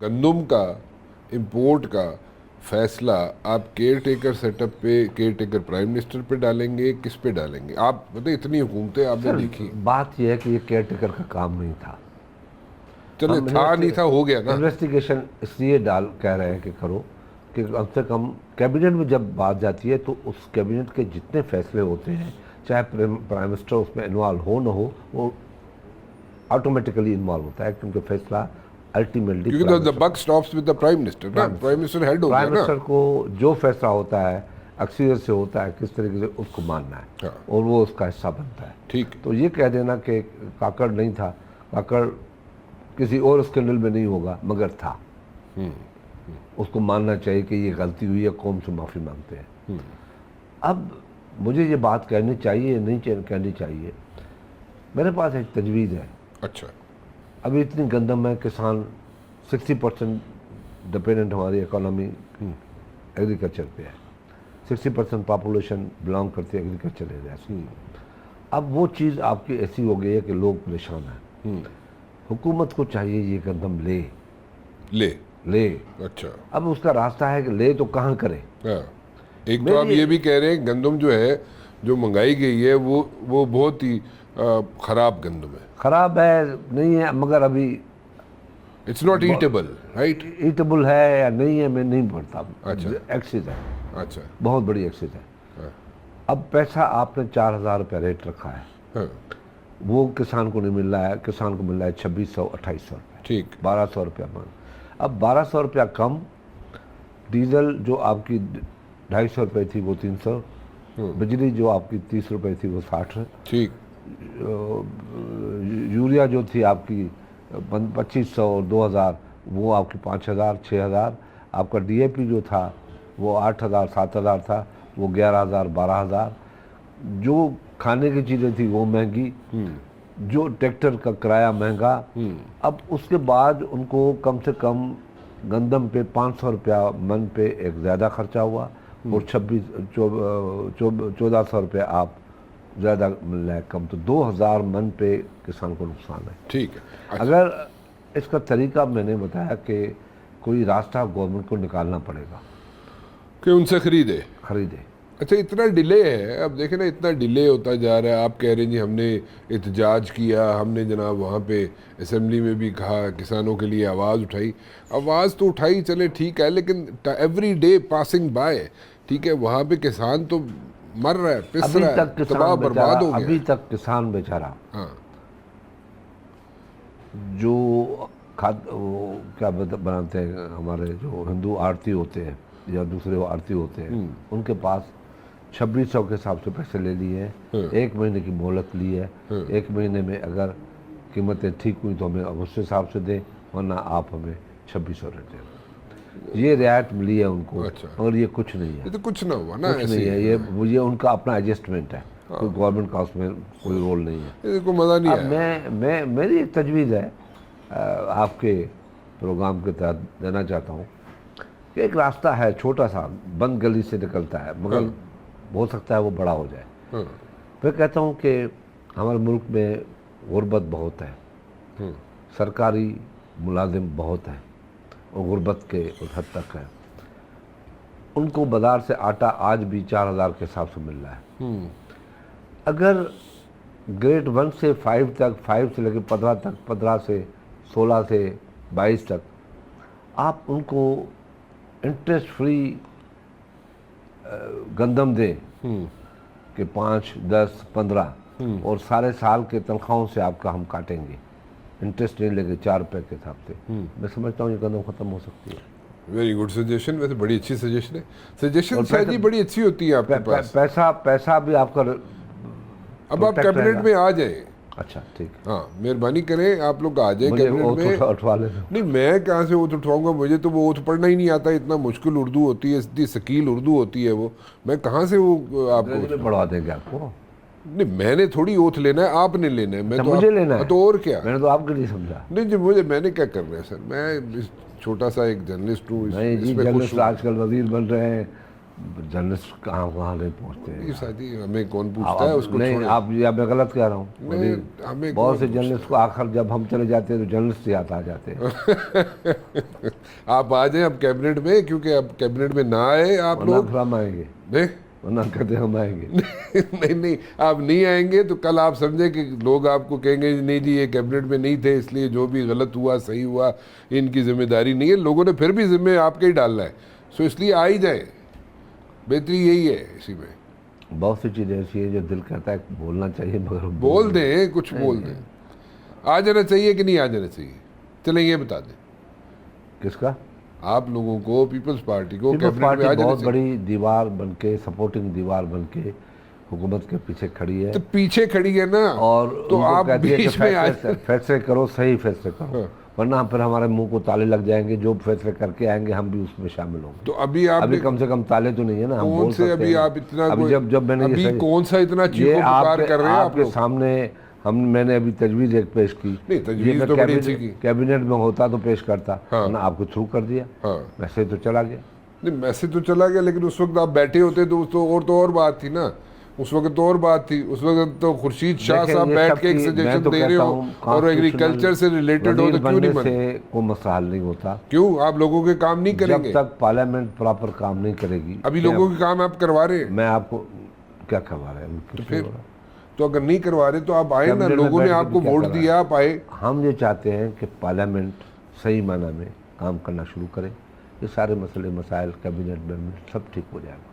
गंदम का इंपोर्ट का फैसला आप केयर टेकर सेटअप पे, केयर टेकर प्राइम मिनिस्टर पे डालेंगे, किस पे डालेंगे? आप मतलब इतनी हुकूमतें आपने सर देखी। बात यह है कि ये केयर टेकर का काम नहीं था। चले, हम था नहीं था, हो गया ना। इन्वेस्टिगेशन इसलिए डाल कह रहे हैं कि करो कि कम से कम कैबिनेट में जब बात जाती है तो उस कैबिनेट के जितने फैसले होते हैं, चाहे प्राइम मिनिस्टर उसमें इन्वॉल्व हो ना हो, वो ऑटोमेटिकली इन्वॉल्व होता है, क्योंकि फैसला अल्टीमेटली क्योंकि the buck stops with the prime minister ना, प्राइम मिनिस्टर हेड हो गया प्राइम ना। मिनिस्टर को जो फैसला होता है अक्सरियत से होता है, किस तरीके से उसको मानना है, हाँ। और वो उसका हिस्सा बनता है। ठीक। तो ये कह देना कि काकड़ नहीं था, काकड़ किसी और स्कैंडल में नहीं होगा, मगर था, उसको मानना चाहिए कि ये गलती हुई है, कौम से माफ़ी मांगते हैं। अब मुझे ये बात कहनी चाहिए नहीं कहनी चाहिए, मेरे पास एक तजवीज़ है। अच्छा। अभी इतनी गंदम है, किसान 60% डिपेंडेंट हमारी इकोनॉमी एग्रीकल्चर पे है, 60% पॉपुलेशन बिलोंग करती है एग्रीकल्चर एरिया से। अब वो चीज़ आपकी ऐसी हो गई है कि लोग परेशान हैं। हुकूमत को चाहिए ये गंदम ले ले। ले। अच्छा। अब उसका रास्ता है कि ले तो कहाँ करे। हाँ। एक तो आप ये भी कह रहे हैं गंदम जो है, जो मंगाई गई है, वो बहुत ही खराब गंदम है। ख़राब है नहीं है, मगर अभी it's not eatable, right? Eatable है या नहीं है मैं नहीं पढ़ता। अच्छा। एक्सेस है, अच्छा। बहुत बड़ी एक्सेस है। हाँ। अब पैसा आपने 4,000 रुपया रेट रखा है, हाँ। वो किसान को नहीं मिल रहा है, किसान को मिल रहा है 2600 2800 रुपये, ठीक। 1200 रुपया मान। अब 1200 रुपया कम, डीजल जो आपकी 250 रुपये थी वो 300, बिजली जो आपकी 30 रुपये थी वो 60, ठीक। यूरिया जो थी आपकी 2500 और 2000, वो आपकी 5000 6000, आपका डीएपी जो था वो 8000 7000 था, वो 11000 12000। जो खाने की चीज़ें थी वो महंगी, जो ट्रैक्टर का किराया महंगा। अब उसके बाद उनको कम से कम गंदम पे 500 रुपया मन पे एक ज़्यादा खर्चा हुआ, और 1400 रुपये आप ज़्यादा मिल रहा है कम, तो 2000 मन पे किसान को नुकसान है। ठीक है। अच्छा। अगर इसका तरीका मैंने बताया कि कोई रास्ता गवर्नमेंट को निकालना पड़ेगा कि उनसे खरीदे। अच्छा, इतना डिले है, अब देखें ना, इतना डिले होता जा रहा है। आप कह रहे हैं जी हमने एहतजाज किया, हमने जनाब वहाँ पे असेंबली में भी कहा, किसानों के लिए आवाज़ उठाई। आवाज़ तो उठाई, चले ठीक है, लेकिन एवरी डे पासिंग बाय, ठीक है, वहाँ पे किसान तो मर रहा है, पिस अभी रहा तक है, तबाह किसान बर्बाद बेचारा, हो गया। अभी तक किसान बेचारा हाँ। जो क्या बनाते हैं, हमारे जो हिंदू आरती होते हैं या दूसरे आरती होते हैं, उनके पास 2600 के हिसाब से पैसे ले लिए हैं, 1 महीने की मोहलत ली है। 1 महीने में अगर कीमतें ठीक हुई तो हमें अब उस हिसाब से दें, वरना आप हमें 2600 रेट दें। ये रियायत मिली है उनको। अच्छा। और ये कुछ नहीं है, ये तो कुछ ना हुआ ना, कुछ ऐसे नहीं ही। है, ये उनका अपना एडजस्टमेंट है, कोई गवर्नमेंट का उसमें कोई रोल नहीं है। इसको मज़ा नहीं अब आया। मेरी एक तजवीज़ है, आपके प्रोग्राम के तहत देना चाहता हूँ कि एक रास्ता है छोटा सा, बंद गली से निकलता है, मगर हो सकता है वो बड़ा हो जाए। मैं कहता हूँ कि हमारे मुल्क में गुर्बत बहुत है, सरकारी मुलाजिम बहुत हैं, और गुर्बत के उस हद तक है, उनको बाज़ार से आटा आज भी 4000 के हिसाब से मिल रहा है। अगर ग्रेड 1 से 5 तक, 5 से लेकर 15 तक, 15 से 16 से 22 तक आप उनको इंटरेस्ट फ्री गंदम दें कि 5 10 15, और सारे साल के तनख्वाहों से आपका हम काटेंगे, इंटरेस्ट नहीं लेंगे 4 रुपये के हिसाब से, मैं समझता हूँ ये गंदम ख़त्म हो सकती है। वेरी गुड सजेशन, वैसे बड़ी अच्छी सजेशन है। सजेशन शायद ही बड़ी अच्छी होती है आपके पास। पैसा भी आपका अब आप कैबिनेट में आ जाएं। अच्छा ठीक, हाँ, मेहरबानी करें, आप लोग आ जाएं मुझे कैबिनेट में। उठवा लेना। नहीं, मैं कहाँ से ओथ उठवाऊंगा, मुझे तो वो ओथ पढ़ना ही नहीं आता, इतना मुश्किल उर्दू होती है, इतनी शकील उर्दू होती है वो, मैं कहाँ से वो आपको बढ़वा देंगे आपको। नहीं, मैंने थोड़ी ओथ लेना है, आपने लेना है। मैं तो मुझे लेना है तो और क्या, मैंने तो आपके लिए समझा। नहीं जी, मैंने क्या करना है सर, मैं छोटा सा एक जर्नलिस्ट हूँ, नहीं जी, इसमें खुश जर्नलिस्ट हूँ। आजकल वजीर बन रहे हैं, जर्नलिस्ट कहाँ कहाँ नहीं पहुँचते हैं। ये शादी हमें कौन पूछता है उसको नहीं, छोड़े। आप या मैं गलत कह रहा हूँ। नहीं, हमें बहुत कौन से जर्नलिस्ट को आखिर जब हम चले जाते हैं तो जर्नलिस्ट याद आ जाते हैं। आप आ जाएं अब कैबिनेट में, क्योंकि अब कैबिनेट में ना आए आप वरना लोग, फिर हम आएंगे, नहीं वरना कहते हम आएंगे। नहीं नहीं, आप नहीं आएंगे तो कल आप समझे कि लोग आपको कहेंगे नहीं जी ये कैबिनेट में नहीं थे इसलिए जो भी गलत हुआ सही हुआ इनकी जिम्मेदारी नहीं है। लोगों ने फिर भी जिम्मे आपके ही डालना है, सो इसलिए आ ही जाए, बेहतरी यही है इसी में। बहुत सी चीज़ें ऐसी है जो दिल कहता है बोलना चाहिए मगर बोल दें, कुछ बोल दें। आ जाना चाहिए कि नहीं आ जाना चाहिए, चलें ये बता दें किसका? आप लोगों को, पीपल्स पार्टी को पीपल्स कैबिनेट में पार्टी आ जाना बहुत चाहिए। बड़ी दीवार बन के, सपोर्टिंग दीवार बन के हुकूमत के पीछे खड़ी है तो पीछे खड़ी है ना, और तो उनको आप कहती है कि बीच में आ फैसले करो, सही फैसले करो, वरना फिर हमारे मुंह को ताले लग जाएंगे। जो फैसले करके आएंगे हम भी उसमें शामिल होंगे। तो अभी आप अभी कम से कम ताले तो नहीं है ना, हम कौन बोल से सकते अभी हैं। आप इतना अभी कोई- जब मैंने अभी ये सही- कौन सा इतना ये चीखो पुकार कर रहे हैं आप आपके लोग? सामने मैंने अभी तजवीज़ एक पेश की। नहीं, तजवीज़ ये मैं तो बड़ी अच्छी की। कैबिनेट में होता तो पेश करता, हाँ। ना आपको थ्रू कर दिया। हाँ मैसेज तो चला गया। नहीं, मैसेज तो चला गया, लेकिन उस वक्त आप बैठे होते तो और बात थी ना, उस वक्त तो और बात थी। उस वक्त तो खुर्शीद शाह देखें, साहब ये बैठ सब के एक चीज़ मैं सजेशन तो दे रहे कहता हो हूँ, और एग्रीकल्चर से रिलेटेड हो वज़ीर तो क्यों नहीं बनने बने? से कोई मसला हल नहीं होता क्यों आप लोगों के काम नहीं जब करेंगे? तक पार्लियामेंट प्रॉपर काम नहीं करेगी। अभी लोगों के काम आप करवा रहे हैं, मैं आपको क्या करवा रहे हैं? कुछ नहीं फिर हो रहा। तो अगर नहीं करवा रहे तो आप आए ना, कैबिनेट में लोगों ने बैठ के आपको भी क्या वोट कर रहा दिया, आप आए। हम ये चाहते हैं कि पार्लियामेंट सही मायने में काम करना शुरू करे, ये सारे मसले मसाइल कैबिनेट में सब ठीक हो जाएगा।